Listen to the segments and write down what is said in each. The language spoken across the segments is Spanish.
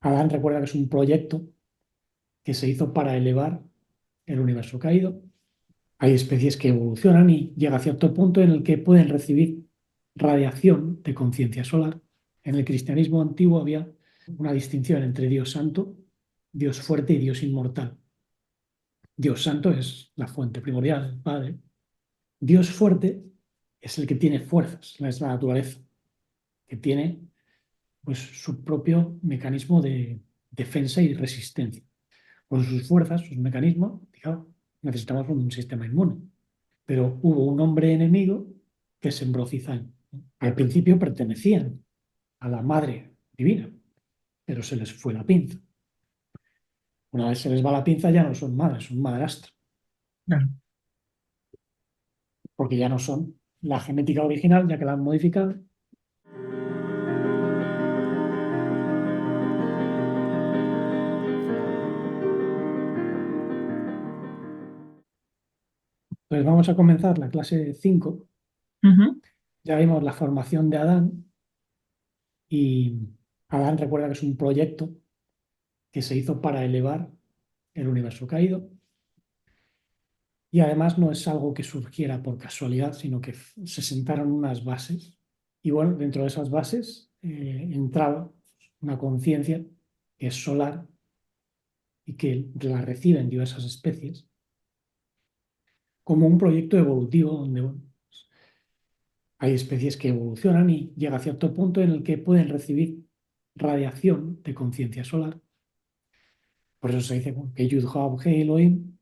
Adán recuerda que es un proyecto que se hizo para elevar el universo caído. Hay especies que evolucionan y llega a cierto punto en el que pueden recibir radiación de conciencia solar. En el cristianismo antiguo había una distinción entre Dios santo, Dios fuerte y Dios inmortal. Dios santo es la fuente primordial, el Padre. Dios fuerte es el que tiene fuerzas, es la naturaleza, que tiene pues, su propio mecanismo de defensa y resistencia. Con sus fuerzas, sus mecanismos, digamos, necesitamos un sistema inmune. Pero hubo un hombre enemigo que sembró cizaña. Al principio pertenecían a la madre divina, pero se les fue la pinza. Una vez se les va la pinza ya no son madres, son madrastras, Claro. porque ya no son la genética original, ya que la han modificado. Entonces vamos a comenzar la clase 5. Ujú. Ya vimos la formación de Adán y Adán recuerda que es un proyecto que se hizo para elevar el universo caído y además no es algo que surgiera por casualidad, sino que se sentaron unas bases y bueno, dentro de esas bases entraba una conciencia que es solar y que la reciben diversas especies como un proyecto evolutivo donde bueno, hay especies que evolucionan y llega a cierto punto en el que pueden recibir radiación de conciencia solar. Por eso se dice bueno, que Yud-Hah-Vah Elohim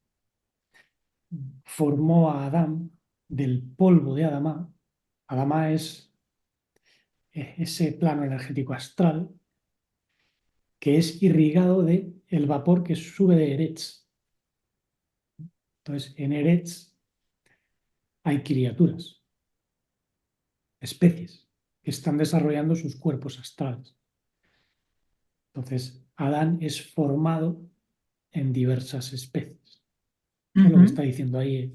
formó a Adán del polvo de Adamá. Adamá es ese plano energético astral que es irrigado de el vapor que sube de Eretz. Entonces, en Eretz hay criaturas, especies, que están desarrollando sus cuerpos astrales. Entonces, Adán es formado en diversas especies. Eso es lo que Ujú. está diciendo ahí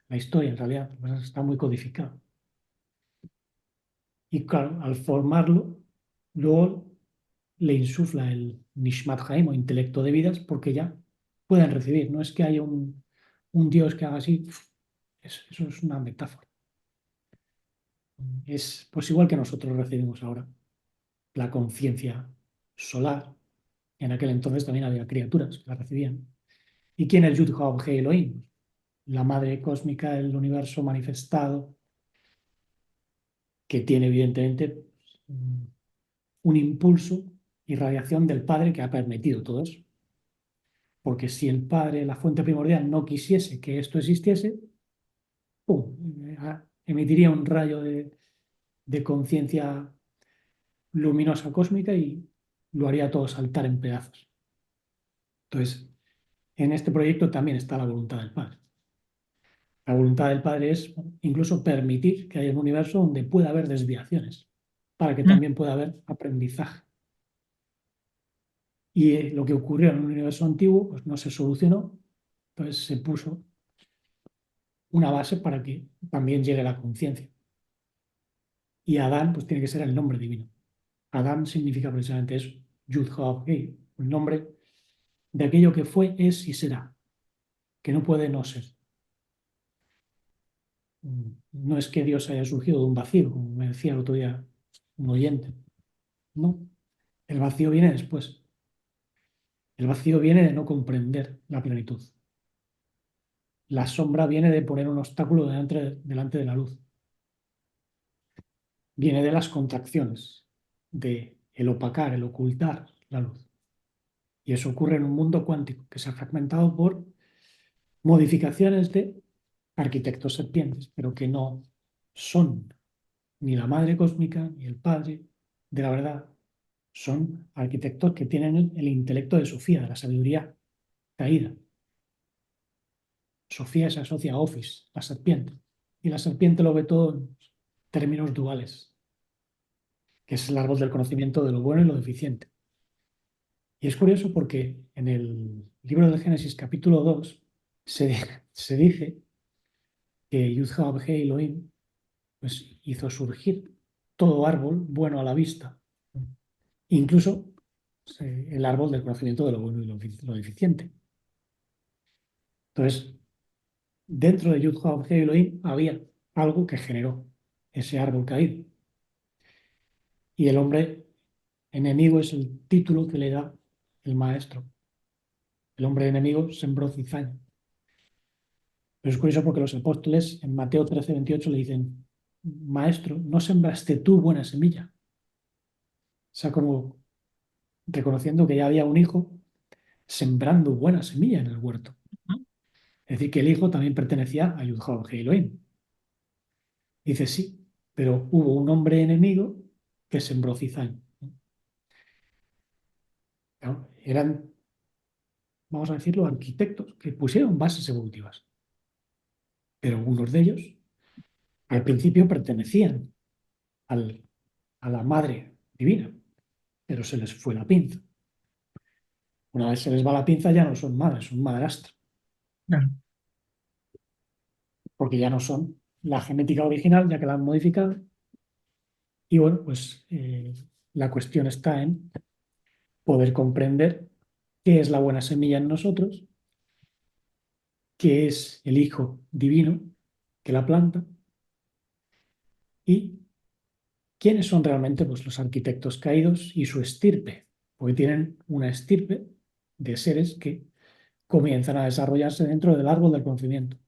la historia, en realidad, está muy codificado. Y claro, al formarlo, luego le insufla el Nishmat Haim o intelecto de vidas porque ya pueden recibir. No es que haya un Dios que haga así, eso es una metáfora. Es pues igual que nosotros recibimos ahora la conciencia solar. En aquel entonces también había criaturas que la recibían. ¿Y quién es Yud-Hah Elohim? La madre cósmica del universo manifestado, que tiene evidentemente un impulso y radiación del Padre que ha permitido todo eso. Porque si el Padre, la fuente primordial, no quisiese que esto existiese, ¡pum! Emitiría un rayo de conciencia luminosa cósmica y lo haría todo saltar en pedazos. Entonces, en este proyecto también está la voluntad del Padre. La voluntad del Padre es incluso permitir que haya un universo donde pueda haber desviaciones, para que Mm. también pueda haber aprendizaje. Y lo que ocurrió en un universo antiguo, pues no se solucionó, entonces se puso una base para que también llegue la conciencia. Y Adán, pues tiene que ser el nombre divino. Adán significa precisamente eso, Yud-Hah-Vah, el nombre de aquello que fue, es y será, que no puede no ser. No es que Dios haya surgido de un vacío, como me decía el otro día un oyente. No, el vacío viene después. El vacío viene de no comprender la plenitud. La sombra viene de poner un obstáculo delante de la luz. Viene de las contracciones, de el opacar, el ocultar la luz. Y eso ocurre en un mundo cuántico que se ha fragmentado por modificaciones de arquitectos serpientes, pero que no son ni la madre cósmica ni el padre de la verdad. Son arquitectos que tienen el intelecto de Sofía, de la sabiduría caída. Sofía se asocia a Office, la serpiente, y la serpiente lo ve todo en términos duales, que es el árbol del conocimiento de lo bueno y lo deficiente. Y es curioso porque en el libro de Génesis capítulo 2 se, se dice que Yud-Hah Elohim pues, hizo surgir todo árbol bueno a la vista. Incluso el árbol del conocimiento de lo bueno y lo deficiente. Entonces, dentro de Yud-Hah y Elohim había algo que generó ese árbol caído. Y el hombre enemigo es el título que le da el maestro. El hombre enemigo sembró cizaña. Pero es curioso porque los apóstoles en Mateo 13:28 le dicen, maestro, ¿no sembraste tú buena semilla? O sea, como reconociendo que ya había un hijo sembrando buena semilla en el huerto. Ujú. Es decir, que el hijo también pertenecía a Yud-Hah y Elohim. Dice, sí, pero hubo un hombre enemigo que sembró cizaña. Claro, eran, vamos a decirlo, arquitectos que pusieron bases evolutivas, pero algunos de ellos al principio pertenecían al- a la madre divina, pero se les fue la pinza. Una vez se les va la pinza ya no son madres, son madrastras, Claro, porque ya no son la genética original, ya que la han modificado. Y bueno, pues la cuestión está en poder comprender qué es la buena semilla en nosotros, qué es el Hijo Divino que la planta y quiénes son realmente pues, los arquitectos caídos y su estirpe, porque tienen una estirpe de seres que comienzan a desarrollarse dentro del árbol del conocimiento.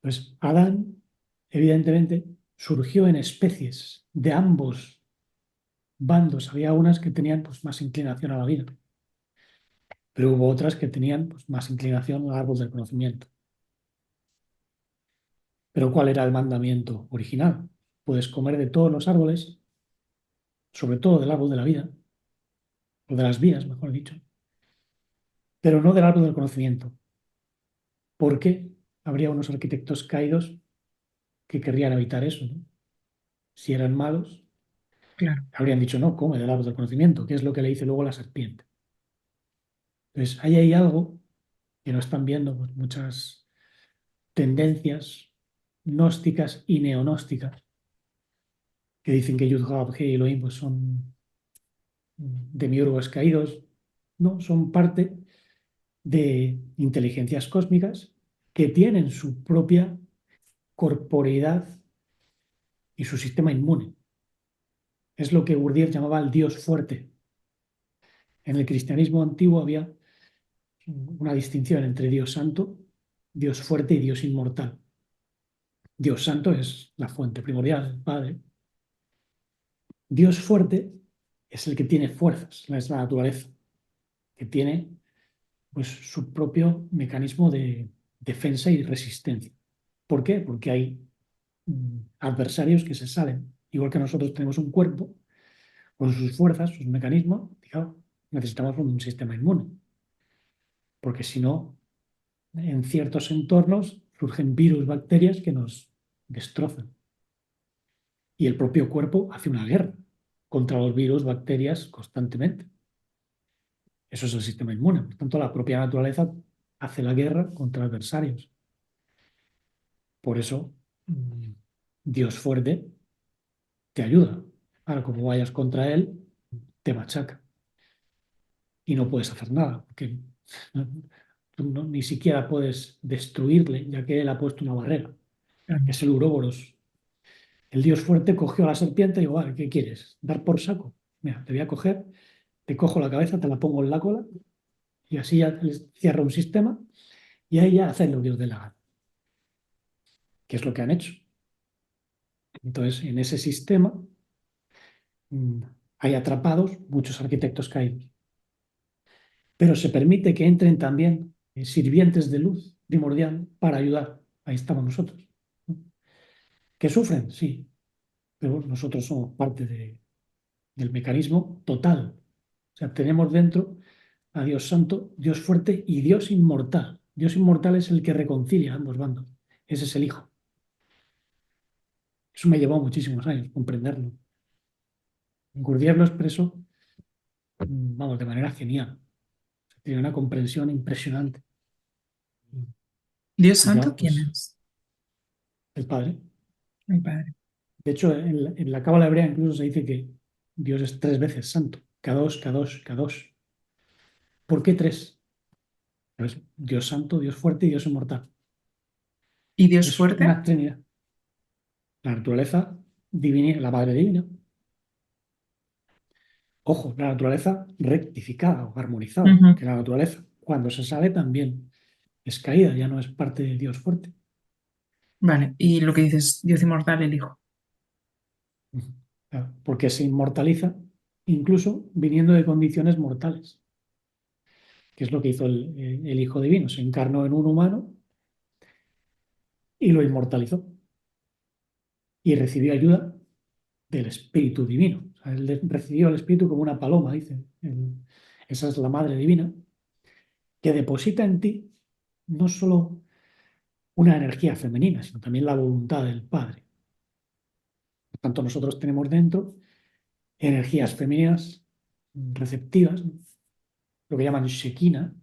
Pues Adán, evidentemente, surgió en especies de ambos bandos. Había unas que tenían pues, más inclinación a la vida, pero hubo otras que tenían pues, más inclinación al árbol del conocimiento. Pero ¿cuál era el mandamiento original? Puedes comer de todos los árboles, sobre todo del árbol de la vida, o de las vidas, mejor dicho, pero no del árbol del conocimiento, porque habría unos arquitectos caídos que querrían evitar eso, ¿no? Si eran malos, claro, habrían dicho, no, come del árbol del conocimiento, que es lo que le dice luego la serpiente. Entonces, ahí hay algo que no están viendo pues, muchas tendencias gnósticas y neonósticas que dicen que Yud-Hah y Elohim pues, son demiurgos caídos. No, son parte de inteligencias cósmicas que tienen su propia corporeidad y su sistema inmune. Es lo que Gurdjieff llamaba el Dios fuerte. En el cristianismo antiguo había una distinción entre Dios santo, Dios fuerte y Dios inmortal. Dios santo es la fuente primordial, el Padre. Dios fuerte es el que tiene fuerzas, es la naturaleza, que tiene pues, su propio mecanismo de defensa y resistencia. ¿Por qué? Porque hay adversarios que se salen. Igual que nosotros tenemos un cuerpo con sus fuerzas, sus mecanismos, digamos, necesitamos un sistema inmune. Porque si no, en ciertos entornos surgen virus, bacterias que nos destrozan. Y el propio cuerpo hace una guerra contra los virus, bacterias constantemente. Eso es el sistema inmune. Por tanto, la propia naturaleza hace la guerra contra adversarios. Por eso, Dios fuerte te ayuda. Ahora, como vayas contra él, te machaca y no puedes hacer nada, porque tú ni siquiera puedes destruirle, ya que él ha puesto una barrera, claro, que es el Uroboros. El Dios fuerte cogió a la serpiente y dijo, vale, ¿qué quieres? ¿Dar por saco? Mira, te voy a coger, te cojo la cabeza, te la pongo en la cola y así ya les cierra un sistema y ahí ya hacen lo que os dé la gana, que es lo que han hecho. Entonces, en ese sistema mm, hay atrapados muchos arquitectos caídos, pero se permite que entren también sirvientes de luz primordial para ayudar. Ahí estamos nosotros. ¿Que sufren? Sí, pero nosotros somos parte del mecanismo total. O sea, tenemos dentro a Dios Santo, Dios fuerte y Dios inmortal. Dios inmortal es el que reconcilia a ambos bandos. Ese es el Hijo. Eso me llevó muchísimos años comprenderlo. Gurdjieff lo expresó, vamos, de manera genial. Tiene una comprensión impresionante. Dios Y santo, claro, ¿quién pues es? el Padre. El Padre. De hecho, en la Cábala hebrea incluso se dice que Dios es tres veces santo. K2, K2, K2. ¿Por qué tres? Pues Dios santo, Dios fuerte y Dios inmortal. ¿Y Dios Es fuerte? una trinidad. La naturaleza divina, la madre divina. Ojo, la naturaleza rectificada o armonizada, Ujú. que la naturaleza, cuando se sabe, también es caída, ya no es parte de Dios fuerte. Vale, y lo que dices, Dios inmortal, el Hijo. Ujú. Claro, porque se inmortaliza incluso viniendo de condiciones mortales, que es lo que hizo el Hijo Divino. Se encarnó en un humano y lo inmortalizó y recibió ayuda del Espíritu Divino. O sea, él recibió el Espíritu como una paloma, dice. Esa es la Madre Divina, que deposita en ti no solo una energía femenina, sino también la voluntad del Padre. Por tanto, nosotros tenemos dentro energías femeninas receptivas, ¿no? Lo que llaman Shekinah,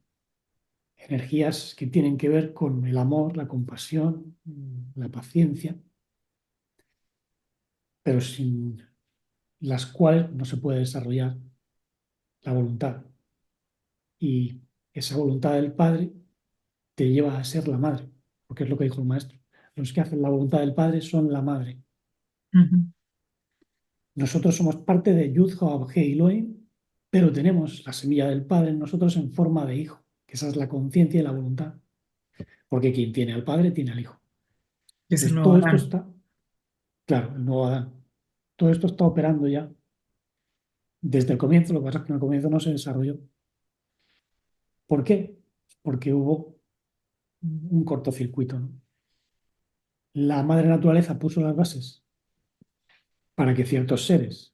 energías que tienen que ver con el amor, la compasión, la paciencia, pero sin las cuales no se puede desarrollar la voluntad. Y esa voluntad del Padre te lleva a ser la madre, porque es lo que dijo el maestro. Los que hacen la voluntad del Padre son la madre. Ujú. Nosotros somos parte de Yud Vav He Elohim, pero tenemos la semilla del Padre en nosotros en forma de hijo, que esa es la conciencia y la voluntad, porque quien tiene al Padre tiene al Hijo. Que es el Entonces, nuevo todo esto Adán. está, claro, el nuevo Adán, todo esto está operando ya desde el comienzo, lo que pasa es que en el comienzo no se desarrolló. ¿Por qué? Porque hubo un cortocircuito, ¿no? La madre naturaleza puso las bases para que ciertos seres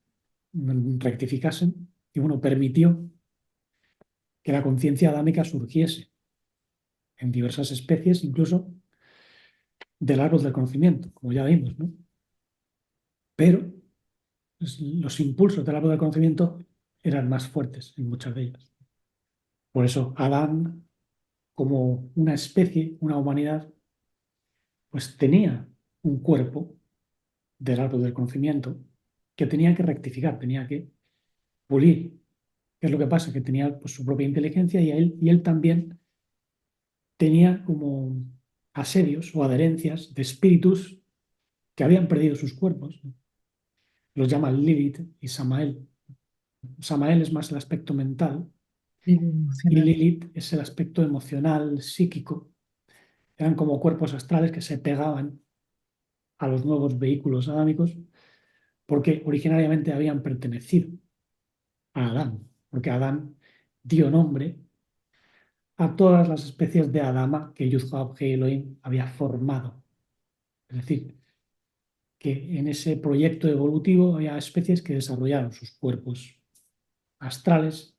rectificasen y uno permitió que la conciencia adámica surgiese en diversas especies, incluso del árbol del conocimiento, como ya vimos, ¿no? Pero pues, los impulsos del árbol del conocimiento eran más fuertes en muchas de ellas. Por eso Adán, como una especie, una humanidad, pues tenía un cuerpo del árbol del conocimiento que tenía que rectificar, tenía que pulir. ¿Qué es lo que pasa? Que tenía pues, su propia inteligencia y él también tenía como asedios o adherencias de espíritus que habían perdido sus cuerpos, ¿no? Los llaman Lilith y Samael. Samael es más el aspecto mental Vida y emocional. Lilith es el aspecto emocional, psíquico. Eran como cuerpos astrales que se pegaban a los nuevos vehículos adámicos porque originariamente habían pertenecido a Adán, porque Adán dio nombre a todas las especies de Adama que Yud-Hah Elohim había formado. Es decir, que en ese proyecto evolutivo había especies que desarrollaron sus cuerpos astrales,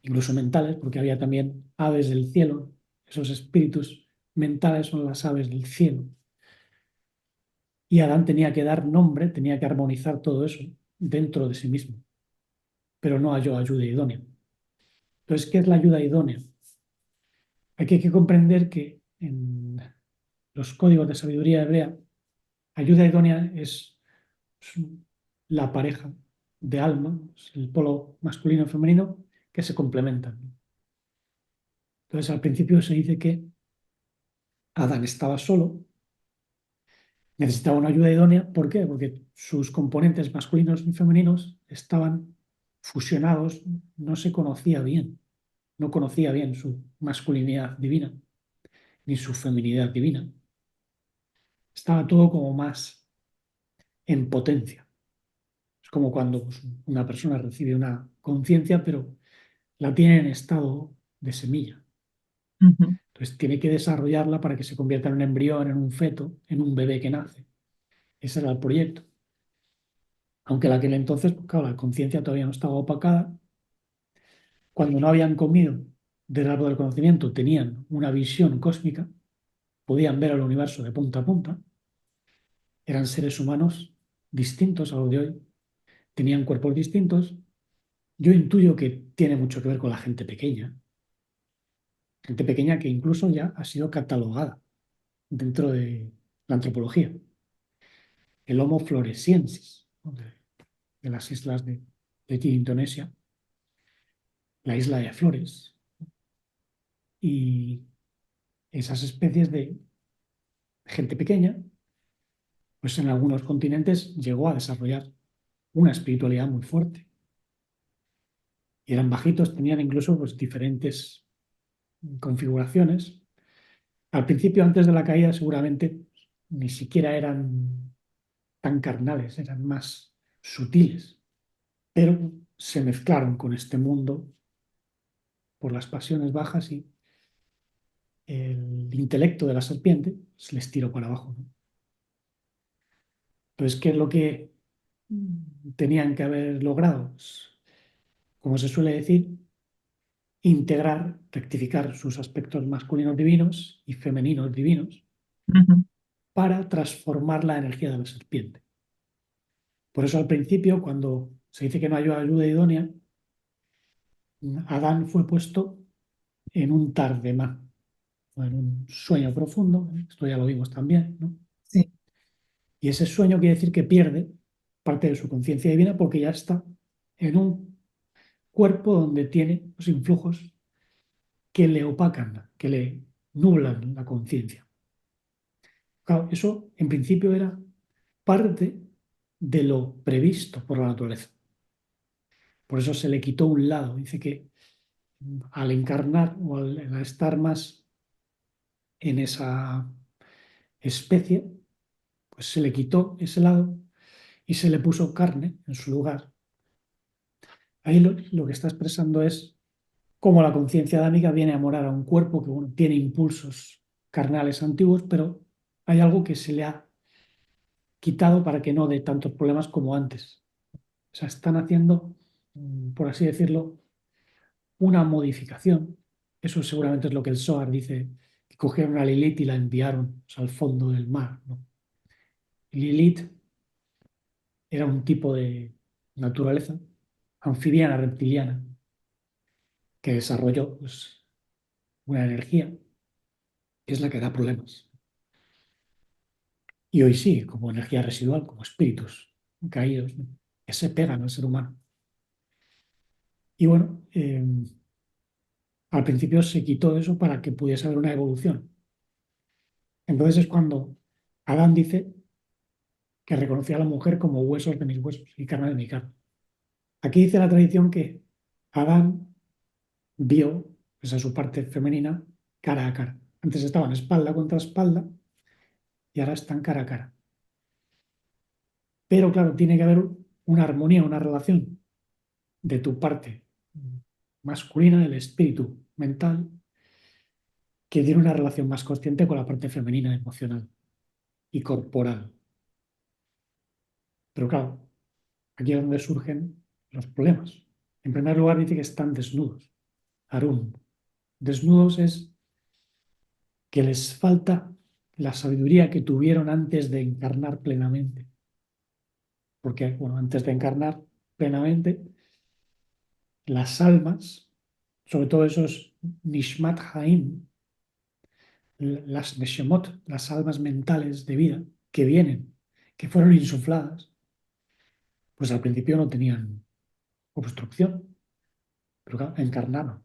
incluso mentales, porque había también aves del cielo. Esos espíritus mentales son las aves del cielo. Y Adán tenía que dar nombre, tenía que armonizar todo eso dentro de sí mismo, pero no halló ayuda idónea. Entonces, ¿qué es la ayuda idónea? Aquí hay que comprender que en los códigos de sabiduría hebrea, ayuda idónea es la pareja de alma, el polo masculino y femenino, que se complementan. Entonces, al principio se dice que Adán estaba solo, necesitaba una ayuda idónea. ¿Por qué? Porque sus componentes masculinos y femeninos estaban fusionados, no se conocía bien, no conocía bien su masculinidad divina ni su feminidad divina. Estaba todo como más en potencia. Es como cuando pues, una persona recibe una conciencia, pero la tiene en estado de semilla. Ujú. Entonces tiene que desarrollarla para que se convierta en un embrión, en un feto, en un bebé que nace. Ese era el proyecto. Aunque en aquel entonces, pues, claro, la conciencia todavía no estaba opacada. Cuando no habían comido del árbol del conocimiento, tenían una visión cósmica, podían ver el universo de punta a punta, eran seres humanos distintos a los de hoy, tenían cuerpos distintos. Yo intuyo que tiene mucho que ver con la gente pequeña que incluso ya ha sido catalogada dentro de la antropología, el Homo floresiensis, ¿no? De las islas de de Indonesia, la isla de Flores, y esas especies de gente pequeña, pues en algunos continentes llegó a desarrollar una espiritualidad muy fuerte. Y eran bajitos, tenían incluso pues, diferentes configuraciones. Al principio, antes de la caída, seguramente ni siquiera eran tan carnales, eran más sutiles, pero se mezclaron con este mundo por las pasiones bajas y el intelecto de la serpiente se les tiró para abajo, ¿no? Entonces, ¿qué es lo que tenían que haber logrado? Pues, como se suele decir, integrar, rectificar sus aspectos masculinos divinos y femeninos divinos Ujú. para transformar la energía de la serpiente. Por eso al principio, cuando se dice que no hay ayuda idónea, Adán fue puesto en un tardemá, o en un sueño profundo, esto ya lo vimos también, ¿no? Sí. Y ese sueño quiere decir que pierde parte de su conciencia divina porque ya está en un cuerpo donde tiene los influjos que le opacan, que le nublan la conciencia. Claro, eso en principio era parte de lo previsto por la naturaleza. Por eso se le quitó un lado. Dice que al encarnar o al estar más en esa especie, pues se le quitó ese lado y se le puso carne en su lugar. Ahí lo que está expresando es cómo la conciencia adámica viene a morar a un cuerpo que bueno, tiene impulsos carnales antiguos, pero hay algo que se le ha quitado para que no dé tantos problemas como antes. O sea, están haciendo, por así decirlo, una modificación. Eso seguramente es lo que el Zohar dice, que cogieron a Lilith y la enviaron, o sea, al fondo del mar, ¿no? Lilith era un tipo de naturaleza anfibiana, reptiliana, que desarrolló pues, una energía que es la que da problemas. Y hoy sí, como energía residual, como espíritus caídos, ¿no? Que se pegan al ser humano. Y bueno, al principio se quitó eso para que pudiese haber una evolución. Entonces es cuando Adán dice que reconocía a la mujer como huesos de mis huesos y carne de mi carne. Aquí dice la tradición que Adán vio esa su parte femenina cara a cara. Antes estaban espalda contra espalda y ahora están cara a cara. Pero claro, tiene que haber una armonía, una relación de tu parte masculina, del espíritu mental, que tiene una relación más consciente con la parte femenina, emocional y corporal. Pero claro, aquí es donde surgen los problemas. En primer lugar, dice que están desnudos. Arun. Desnudos es que les falta la sabiduría que tuvieron antes de encarnar plenamente. Porque, bueno, antes de encarnar plenamente, las almas, sobre todo esos Nishmat Haim, las Neshemot, las almas mentales de vida que vienen, que fueron insufladas, pues al principio no tenían obstrucción, pero claro, encarnaron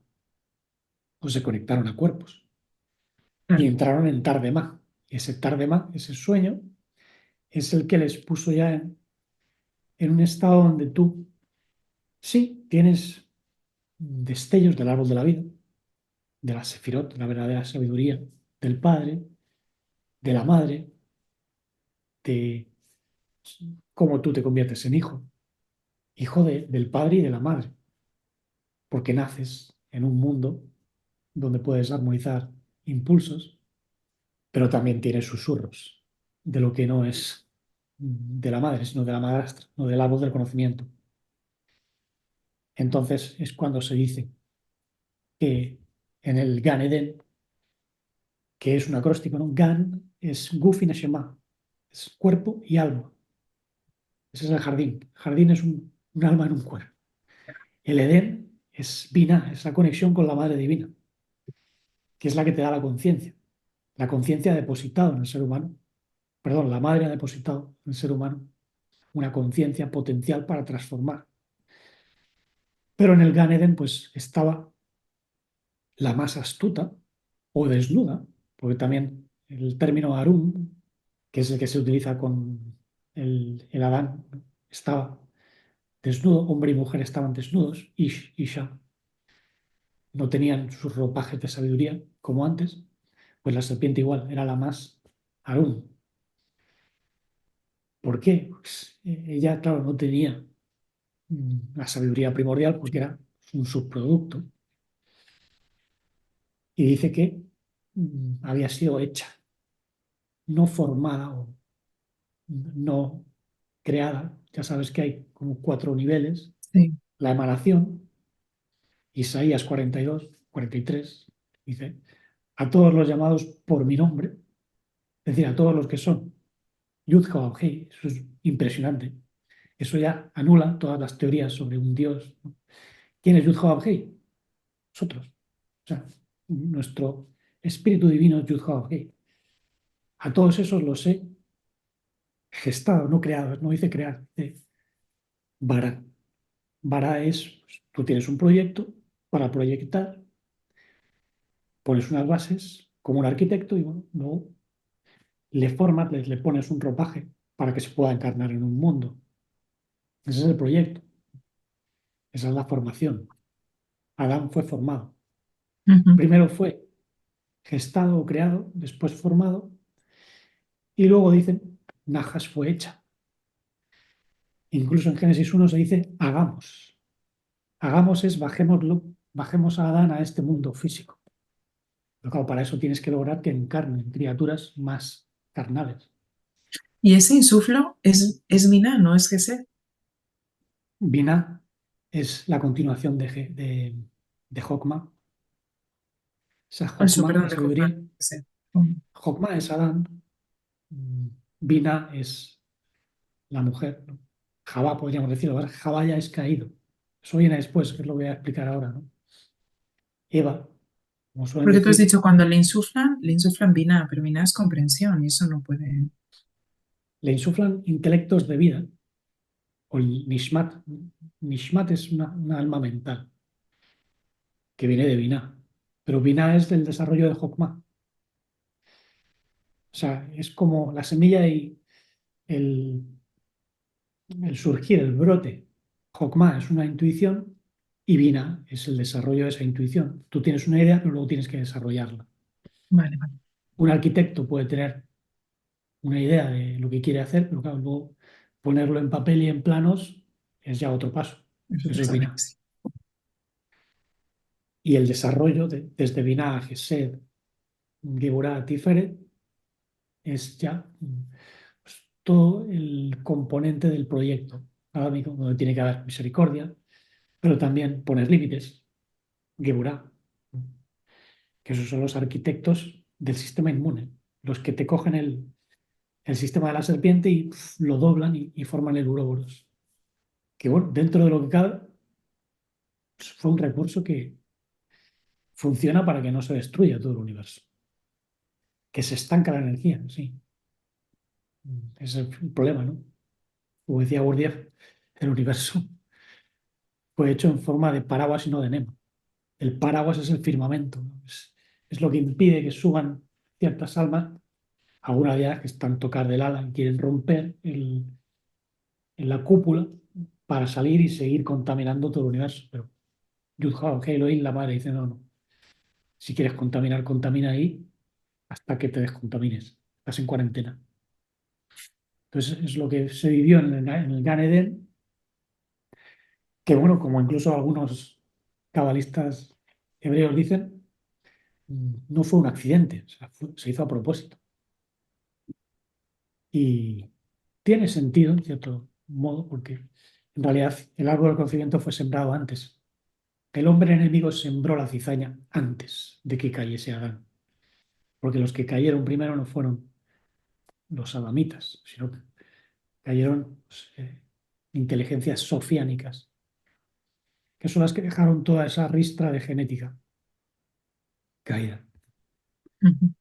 o se conectaron a cuerpos y Claro. entraron en Tardemá. Y ese Tardemá, ese sueño, es el que les puso ya en un estado donde tú sí tienes destellos del árbol de la vida, de la Sefirot, de la verdadera sabiduría del Padre, de la Madre, de cómo tú te conviertes en hijo, hijo del Padre y de la Madre, porque naces en un mundo donde puedes armonizar impulsos, pero también tienes susurros de lo que no es de la madre, sino de la madrastra, no del árbol del conocimiento. Entonces es cuando se dice que en el Gan Eden, que es un acróstico, ¿no? Gan es Guf y Neshama, es cuerpo y alma. Ese es el jardín. El jardín es un alma en un cuerpo. El Edén es Binah, es la conexión con la Madre Divina, que es la que te da la conciencia. La conciencia ha depositado en el ser humano, perdón, la Madre ha depositado en el ser humano una conciencia potencial para transformar. Pero en el Gan Eden pues estaba la más astuta o desnuda, porque también el término Arum, que es el que se utiliza con el Adán, estaba desnudo, hombre y mujer estaban desnudos, Ish, Isha, no tenían sus ropajes de sabiduría como antes, pues la serpiente igual era la más Arum. ¿Por qué? Pues ella, claro, no tenía la sabiduría primordial porque era un subproducto y dice que había sido hecha, no formada o no creada. Ya sabes que hay como 4 niveles. Sí. La emanación, Isaías 42, 43, dice, a todos los llamados por mi nombre, es decir, a todos los que son Yud-Hah-Wah-Hei, eso es impresionante. Eso ya anula todas las teorías sobre un Dios, ¿no? ¿Quién es Yud-Hah-Wah-Hei? Nosotros. O sea, nuestro espíritu divino es Yud-Hah-Wah-Hei. A todos esos los he gestado, no creado, no dice crear, dice bara. Bara es, pues, tú tienes un proyecto para proyectar, pones unas bases como un arquitecto y bueno, luego le formas, le pones un ropaje para que se pueda encarnar en un mundo. Ese es el proyecto, esa es la formación. Adán fue formado. Ujú. Primero fue gestado o creado, después formado, y luego dicen, Najas fue hecha. Incluso en Génesis 1 se dice, hagamos. Hagamos es bajémoslo, bajemos a Adán a este mundo físico. Pero claro, para eso tienes que lograr que encarnen criaturas más carnales. Y ese insuflo es Binah, no es Gesed. Binah es la continuación de Jokma. Esa Eso, Jokma, perdón, la de Jokma, sabiduría. Gesed. Jokma es Adán. Binah es la mujer, ¿no? Jabá, podríamos decirlo. Ahora Jabá ya es caído. Eso viene después, que es lo que voy a explicar ahora, ¿no? Eva, como suelen Porque tú has decir, dicho cuando le insuflan Binah, pero Binah es comprensión y eso no puede. le insuflan intelectos de vida, o el Nishmat. Nishmat es una alma mental que viene de Binah. Pero Binah es del desarrollo de Jokma. O sea, es como la semilla y el, el surgir, el brote. Jokma es una intuición y Binah es el desarrollo de esa intuición. Tú tienes una idea, pero luego tienes que desarrollarla. Vale, vale. Un arquitecto puede tener una idea de lo que quiere hacer, pero claro, luego ponerlo en papel y en planos es ya otro paso. Es Eso otra es historia, Binah. sí. Y el desarrollo desde Binah a Gesed, Geburah, Tiferet, es ya pues, todo el componente del proyecto adámico, donde tiene que haber misericordia, pero también poner límites, Geburah, que esos son los arquitectos del sistema inmune, los que te cogen el sistema de la serpiente y lo doblan y forman el Uroboros. Que bueno, dentro de lo que cabe, pues, fue un recurso que funciona para que no se destruya todo el universo, que se estanca la energía, sí. Ese es el problema, ¿no? Como decía Gurdjieff, el universo fue hecho en forma de paraguas y no de Nemo. El paraguas es el firmamento, ¿no? Es lo que impide que suban ciertas almas, algunas de ellas que están tocar del ala y quieren romper en la cúpula para salir y seguir contaminando todo el universo. Pero Yud-Hah, Elohim, la madre, dice, no, no. Si quieres contaminar, contamina ahí hasta que te descontamines. Estás en cuarentena. Entonces es lo que se vivió en el Gan Eden, que bueno, como incluso algunos cabalistas hebreos dicen, no fue un accidente, o sea, se hizo a propósito. Y tiene sentido, en cierto modo, porque en realidad el árbol del conocimiento fue sembrado antes. El hombre enemigo sembró la cizaña antes de que cayese Adán, porque los que cayeron primero no fueron los adamitas, sino que cayeron pues, inteligencias sofiánicas, que son las que dejaron toda esa ristra de genética caída. Ujú.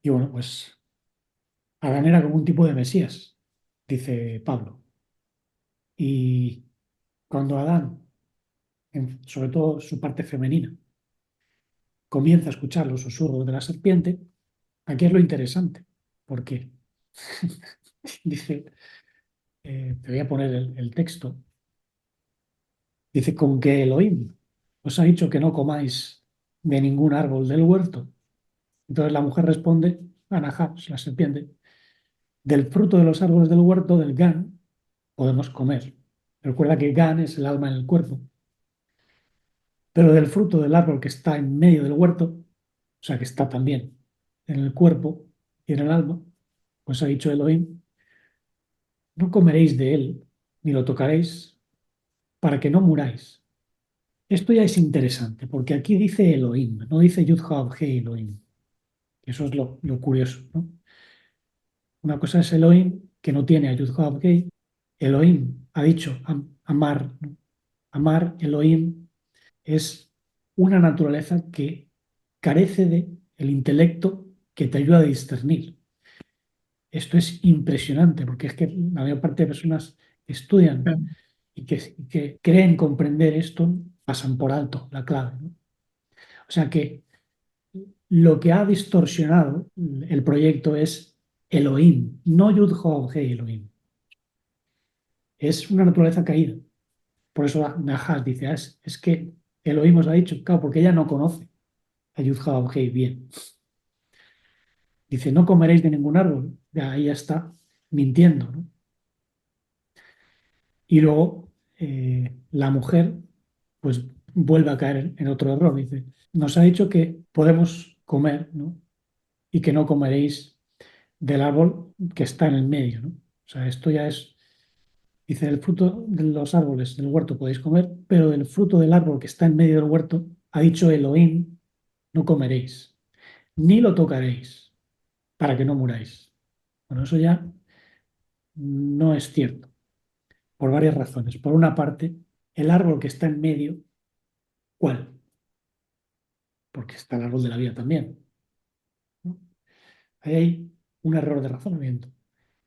Y bueno, pues Adán era como un tipo de Mesías, dice Pablo. Y cuando Adán sobre todo su parte femenina, comienza a escuchar los susurros de la serpiente. Aquí es lo interesante, porque dice, te voy a poner el texto, dice, con que Elohim os ha dicho que no comáis de ningún árbol del huerto. Entonces la mujer responde a Nahash, la serpiente, del fruto de los árboles del huerto, del Gan, podemos comer. Recuerda que Gan es el alma en el cuerpo, pero del fruto del árbol que está en medio del huerto, o sea, que está también en el cuerpo y en el alma, pues ha dicho Elohim, no comeréis de él, ni lo tocaréis, para que no muráis. Esto ya es interesante, porque aquí dice Elohim, no dice Yud-Hah-He Elohim. Eso es lo curioso, ¿no? Una cosa es Elohim, que no tiene a Yud-Hah-He. Elohim ha dicho amar, ¿no? Amar, Elohim, es una naturaleza que carece de el intelecto que te ayuda a discernir. Esto es impresionante, porque es que la mayor parte de personas que estudian Claro, y que creen comprender esto pasan por alto la clave, ¿no? O sea que lo que ha distorsionado el proyecto es Elohim, no Yud-Hov-He Elohim. Es una naturaleza caída. Por eso Nahas dice, es que Elohim os ha dicho, claro, porque ella no conoce a Yud-Hov-He bien. Dice, no comeréis de ningún árbol. Ya ahí ya está mintiendo, ¿no? Y luego la mujer pues vuelve a caer en otro error. Dice, nos ha dicho que podemos comer, ¿no? Y que no comeréis del árbol que está en el medio, ¿no? O sea, esto ya es, dice, el fruto de los árboles del huerto podéis comer, pero del fruto del árbol que está en medio del huerto, ha dicho Elohim, no comeréis, ni lo tocaréis, para que no muráis. Bueno, eso ya no es cierto, por varias razones. Por una parte, el árbol que está en medio, ¿cuál? Porque está el árbol de la vida también, ¿no? Ahí hay un error de razonamiento.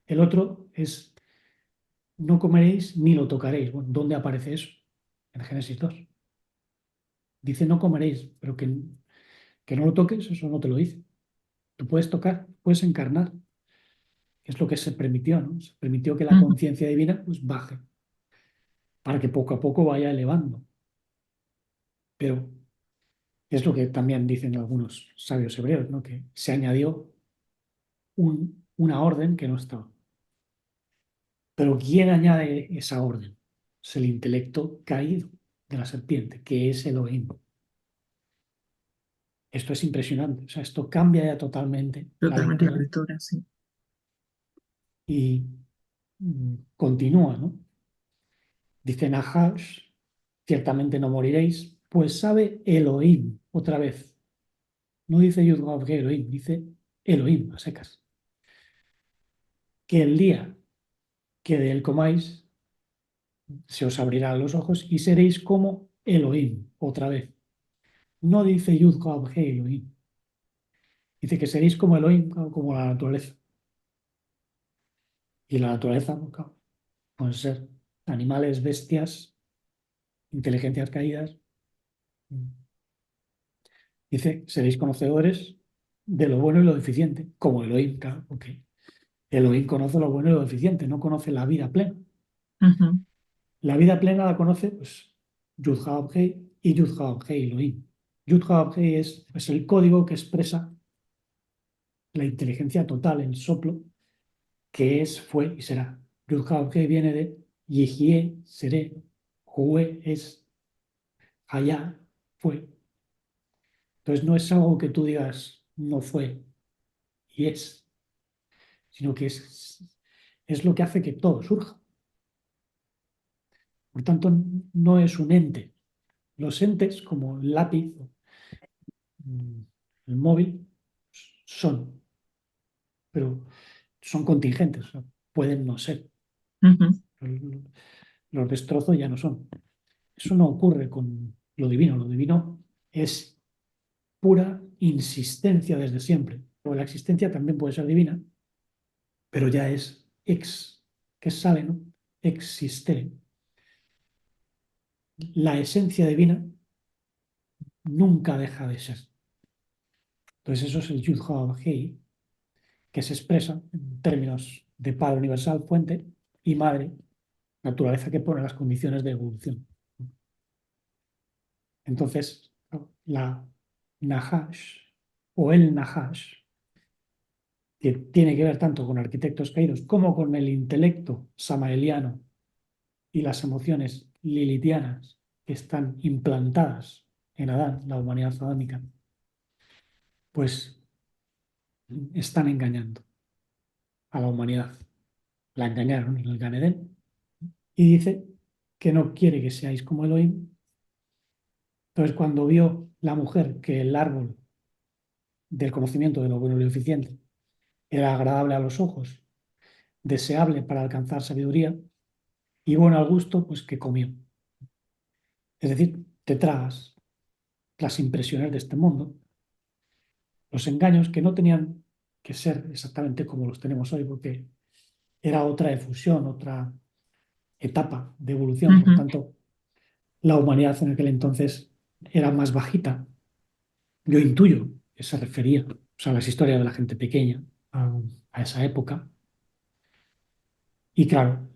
El otro es, no comeréis ni lo tocaréis. Bueno, ¿dónde aparece eso? En Génesis 2. Dice no comeréis, pero que no lo toques, eso no te lo dice. Tú puedes tocar, puedes encarnar, que es lo que se permitió, ¿no? Se permitió que la ujú, conciencia divina pues baje, para que poco a poco vaya elevando. Pero es lo que también dicen algunos sabios hebreos, ¿no? Que se añadió una orden que no estaba. Pero ¿quién añade esa orden? Es el intelecto caído de la serpiente, que es Elohim. Esto es impresionante. O sea, esto cambia ya totalmente la totalmente la lectura lectura, sí. y continúa, ¿no? Dice Nahash, ciertamente no moriréis, pues sabe Elohim, otra vez. No dice Yud-Vav Elohim, dice Elohim, a secas. Que el día que de él comáis, se os abrirán los ojos y seréis como Elohim, otra vez. No dice Yud-Vav Elohim. Dice que seréis como Elohim, como la naturaleza. Y la naturaleza, pues, claro, pueden ser animales, bestias, inteligencias caídas. Dice, seréis conocedores de lo bueno y lo deficiente, como Elohim, claro, porque Elohim conoce lo bueno y lo deficiente, no conoce la vida plena. Ujú, La vida plena la conoce, pues, Yud-Hah-Heh y Yud-Hah-Heh Elohim. Yud-Hah-Heh es el código que expresa la inteligencia total, el soplo, que es, fue y será. Yud-Hah-Heh viene de Yehie, seré, Hue es, Hayá, fue. Entonces no es algo que tú digas no fue y es, sino que es lo que hace que todo surja. Por tanto, no es un ente. Los entes, como el lápiz, mm, el móvil, son, pero son contingentes, o sea, pueden no ser. ujú. Los destrozos ya no son. Eso no ocurre con lo divino. Lo divino es pura insistencia desde siempre. O la existencia también puede ser divina, pero ya es que sale, ¿no? Existe. la esencia divina nunca deja de ser. Entonces eso es el Yud Hod Hei, que se expresa en términos de Padre universal, fuente, y Madre, naturaleza que pone las condiciones de evolución. Entonces, la Nahash o el Nahash, que tiene que ver tanto con arquitectos caídos como con el intelecto samaeliano y las emociones lilitianas que están implantadas en Adán, la humanidad adámica, pues están engañando a la humanidad. La engañaron en el Gan Edén y dice que no quiere que seáis como Elohim. Entonces, cuando vio la mujer que el árbol del conocimiento de lo bueno y lo eficiente era agradable a los ojos, deseable para alcanzar sabiduría y bueno al gusto, pues que comió. Es decir, te tragas las impresiones de este mundo, los engaños que no tenían que ser exactamente como los tenemos hoy, porque era otra efusión, otra etapa de evolución. Por Ujú. tanto, la humanidad en aquel entonces era más bajita. Yo intuyo que se refería, o sea, las historias de la gente pequeña a esa época. Y claro,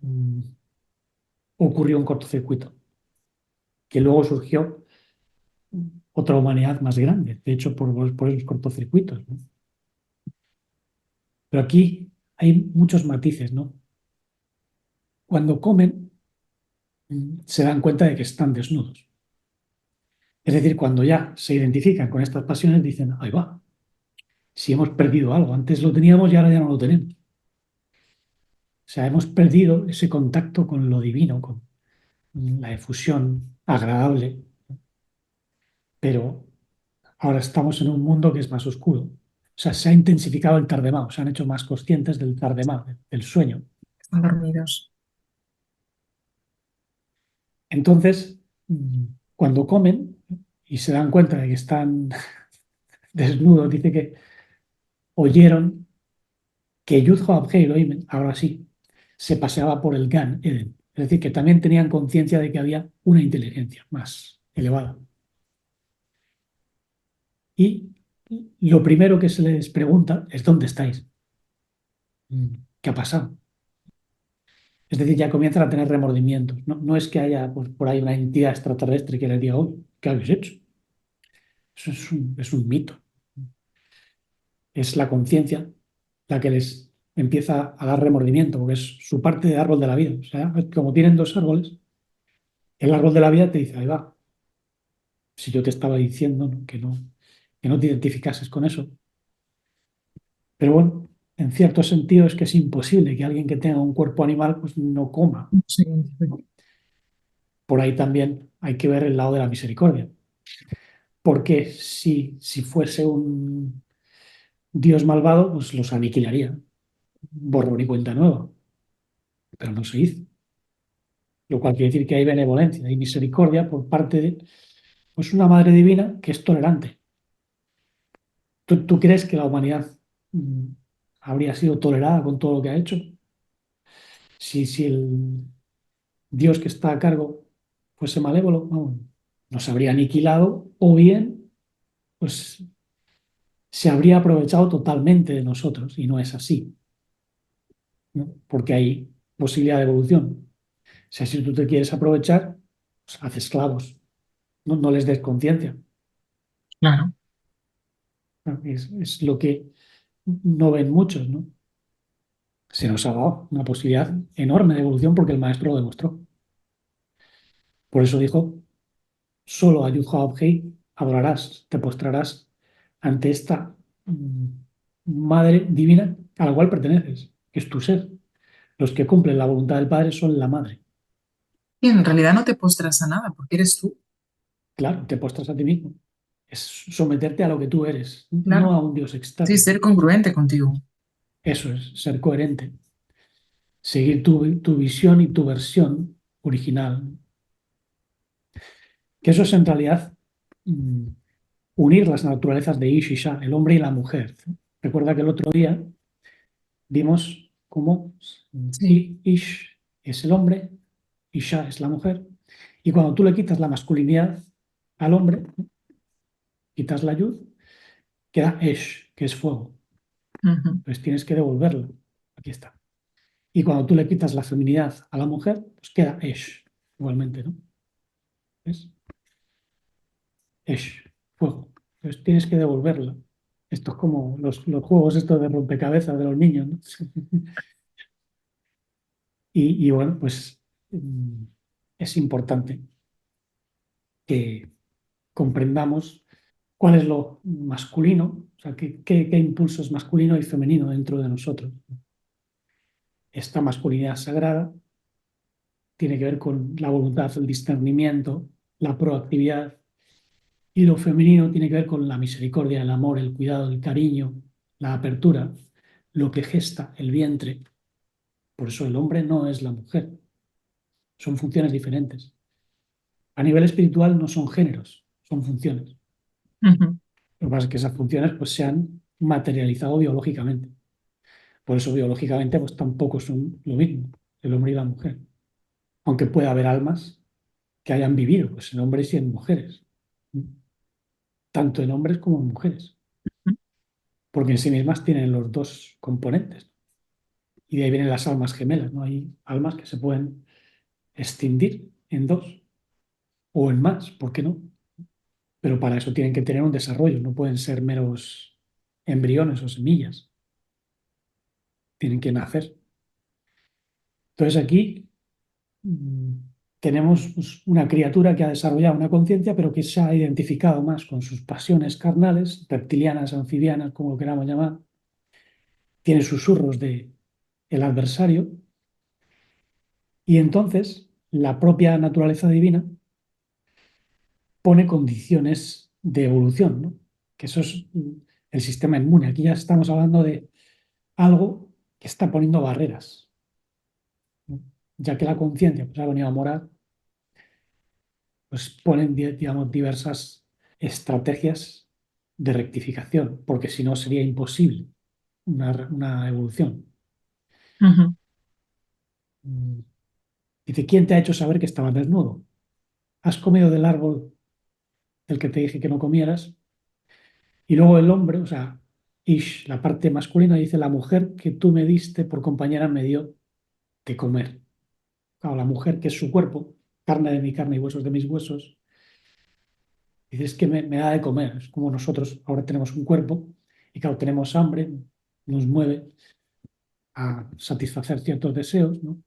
ocurrió un cortocircuito, que luego surgió otra humanidad más grande, de hecho, por esos cortocircuitos, ¿no? Pero aquí hay muchos matices, ¿no? Cuando comen, se dan cuenta de que están desnudos. Es decir, cuando ya se identifican con estas pasiones, dicen, ahí va, si hemos perdido algo, antes lo teníamos y ahora ya no lo tenemos. O sea, hemos perdido ese contacto con lo divino, con la efusión agradable, pero ahora estamos en un mundo que es más oscuro. O sea, se ha intensificado el tardemao, se han hecho más conscientes del tardemao, del sueño. Están dormidos. Entonces, cuando comen y se dan cuenta de que están desnudos, dice que oyeron que Yud-Hod Elohim, ahora sí, se paseaba por el Gan Eden. Es decir, que también tenían conciencia de que había una inteligencia más elevada. Y lo primero que se les pregunta es ¿dónde estáis? ¿Qué ha pasado? Es decir, ya comienzan a tener remordimientos. No, no es que haya pues, por ahí una entidad extraterrestre que les diga, hoy, ¿qué habéis hecho? Eso es un mito. Es la conciencia la que les empieza a dar remordimiento, porque es su parte de árbol de la vida. O sea, como tienen dos árboles, el árbol de la vida te dice, ahí va, si yo te estaba diciendo, ¿no? Que no te identificases con eso. Pero bueno, en cierto sentido es que es imposible que alguien que tenga un cuerpo animal pues no coma. Sí. Por ahí también hay que ver el lado de la misericordia. Porque si fuese un Dios malvado, pues los aniquilaría. Borrón y cuenta nueva. Pero no se hizo. Lo cual quiere decir que hay benevolencia y misericordia por parte de pues, una madre divina que es tolerante. ¿Tú crees que la humanidad mm, habría sido tolerada con todo lo que ha hecho? Si el Dios que está a cargo fuese malévolo, no, nos habría aniquilado o bien pues se habría aprovechado totalmente de nosotros y no es así, ¿no? Porque hay posibilidad de evolución. O sea, si tú te quieres aprovechar, pues haz esclavos, no, no les des conciencia. Claro. ¿No? Es lo que no ven muchos, ¿no? Se nos ha dado una posibilidad enorme de evolución porque el maestro lo demostró. Por eso dijo, solo a Yud-Hod-Hei adorarás, te postrarás ante esta madre divina a la cual perteneces, que es tu ser. Los que cumplen la voluntad del Padre son la madre. Y en realidad no te postras a nada porque eres tú. Claro, te postras a ti mismo. Es someterte a lo que tú eres, no Claro. a un Dios Sí, externo. ser congruente contigo. Eso es ser coherente, seguir tu visión y tu versión original. Que eso es en realidad mm, unir las naturalezas de Ish y Shah, el hombre y la mujer. Recuerda que el otro día vimos cómo Sí. Ish es el hombre y Shah es la mujer, Y cuando tú le quitas la masculinidad al hombre, quitas la yud, queda esh, que es fuego. Ujú. Entonces tienes que devolverlo. Aquí está. Y cuando tú le quitas la feminidad a la mujer, pues queda esh, igualmente, ¿no? ¿Ves? Esh, fuego. Entonces tienes que devolverla. Esto es como los juegos estos de rompecabezas de los niños, ¿no? Y bueno, pues es importante que comprendamos cuál es lo masculino, o sea, qué impulso es masculino y femenino dentro de nosotros. Esta masculinidad sagrada tiene que ver con la voluntad, el discernimiento, la proactividad, y lo femenino tiene que ver con la misericordia, el amor, el cuidado, el cariño, la apertura, lo que gesta el vientre. Por eso el hombre no es la mujer, son funciones diferentes. A nivel espiritual no son géneros, son funciones. Ujú. Lo que pasa es que esas funciones pues, se han materializado biológicamente. Por eso biológicamente pues, tampoco son lo mismo, el hombre y la mujer. Aunque pueda haber almas que hayan vivido pues, en hombres y en mujeres, tanto en hombres como en mujeres, porque en sí mismas tienen los dos componentes. Y de ahí vienen las almas gemelas, ¿no? Hay almas que se pueden extinguir en dos o en más, ¿por qué no? Pero para eso tienen que tener un desarrollo, no pueden ser meros embriones o semillas, tienen que nacer. Entonces aquí mm, tenemos pues, una criatura que ha desarrollado una conciencia, pero que se ha identificado más con sus pasiones carnales, reptilianas, anfibianas, como lo queramos llamar, tiene susurros de el adversario, y entonces la propia naturaleza divina pone condiciones de evolución, ¿no? Que eso es el sistema inmune. Aquí ya estamos hablando de algo que está poniendo barreras, ¿no? Ya que la conciencia pues, ha venido a morar, pues ponen, digamos, diversas estrategias de rectificación, porque si no sería imposible una evolución. Ujú. Mm, Dice, ¿quién te ha hecho saber que estabas desnudo? ¿Has comido del árbol del que te dije que no comieras? Y luego el hombre, o sea, Ish, la parte masculina, dice, la mujer que tú me diste por compañera me dio de comer. Claro, la mujer que es su cuerpo, carne de mi carne y huesos de mis huesos, dice, es que me da de comer. Es como nosotros ahora tenemos un cuerpo y claro, tenemos hambre, nos mueve a satisfacer ciertos deseos, ¿no?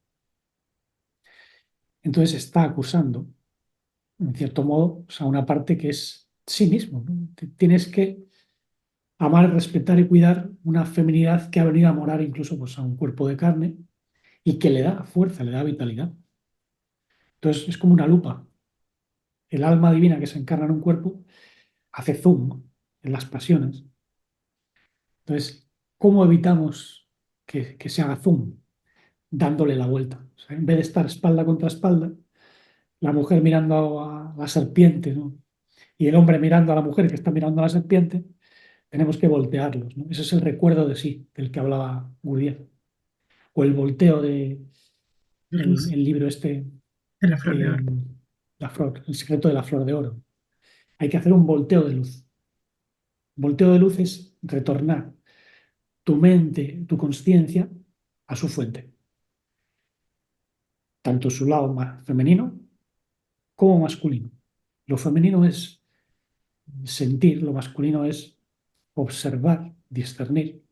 Entonces está acusando, en cierto modo, o sea, una parte que es sí mismo, ¿no? Tienes que amar, respetar y cuidar una feminidad que ha venido a morar incluso pues, a un cuerpo de carne y que le da fuerza, le da vitalidad. Entonces es como una lupa. El alma divina que se encarna en un cuerpo hace zoom en las pasiones. Entonces, ¿cómo evitamos que se haga zoom? Dándole la vuelta. O sea, en vez de estar espalda contra espalda, la mujer mirando a la serpiente, ¿no? Y el hombre mirando a la mujer que está mirando a la serpiente, tenemos que voltearlos, ¿no? Ese es el recuerdo de sí, del que hablaba Gurdjieff. O el volteo de De luz el libro este de la flor de de oro. el secreto de la flor de oro. Hay que hacer un volteo de luz. Volteo de luz es retornar tu mente, tu conciencia a su fuente, tanto su lado femenino como masculino. Lo femenino es sentir, lo masculino es observar, discernir.